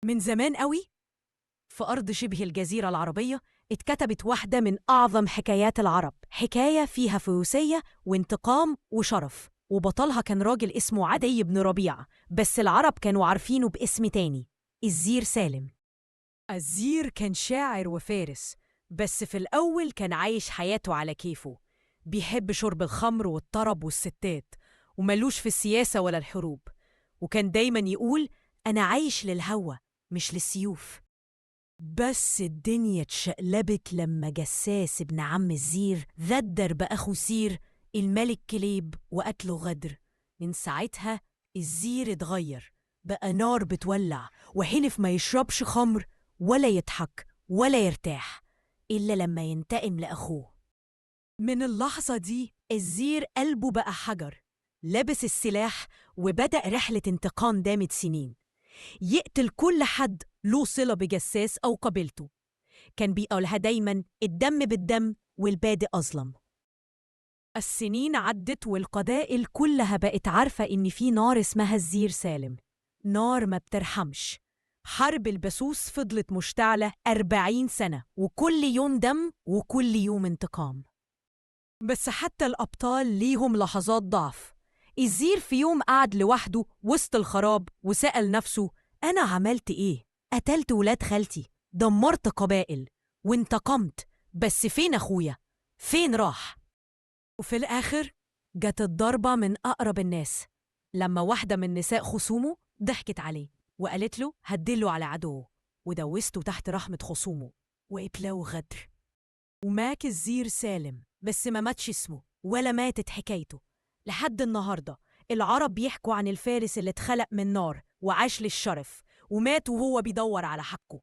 من زمان قوي في أرض شبه الجزيرة العربية اتكتبت واحدة من أعظم حكايات العرب، حكاية فيها فروسية وانتقام وشرف، وبطلها كان راجل اسمه عدي بن ربيعة، بس العرب كانوا عارفينه باسم تاني، الزير سالم. الزير كان شاعر وفارس، بس في الأول كان عايش حياته على كيفه، بيحب شرب الخمر والطرب والستات، وملوش في السياسة ولا الحروب، وكان دايما يقول أنا عايش للهوى مش للسيوف. بس الدنيا اتشقلبت لما جساس ابن عم الزير غدر بأخو سير الملك كليب وقتله غدر. من ساعتها الزير اتغير، بقى نار بتولع، وحلف ما يشربش خمر ولا يضحك ولا يرتاح إلا لما ينتقم لأخوه. من اللحظة دي الزير قلبه بقى حجر، لبس السلاح وبدأ رحلة انتقام دامت سنين، يقتل كل حد له صلة بجساس أو قبيلته. كان بيقولها دايما الدم بالدم والبادئ أظلم. السنين عدت والقبائل كلها بقت عارفة إن في نار اسمها الزير سالم، نار ما بترحمش. حرب البسوس فضلت مشتعلة 40 سنة، وكل يوم دم وكل يوم انتقام. بس حتى الأبطال ليهم لحظات ضعف. الزير في يوم قعد لوحده وسط الخراب وسأل نفسه أنا عملت إيه؟ قتلت ولاد خالتي، دمرت قبائل، وانتقمت، بس فين أخويا؟ فين راح؟ وفي الآخر جت الضربة من أقرب الناس، لما واحدة من نساء خصومه ضحكت عليه وقالت له هدله على عدوه، ودوسته تحت رحمة خصومه وقبلاه غدر. ومات الزير سالم، بس ما ماتش اسمه ولا ماتت حكايته. لحد النهاردة العرب بيحكوا عن الفارس اللي اتخلق من نار وعاش للشرف ومات وهو بيدور على حقه.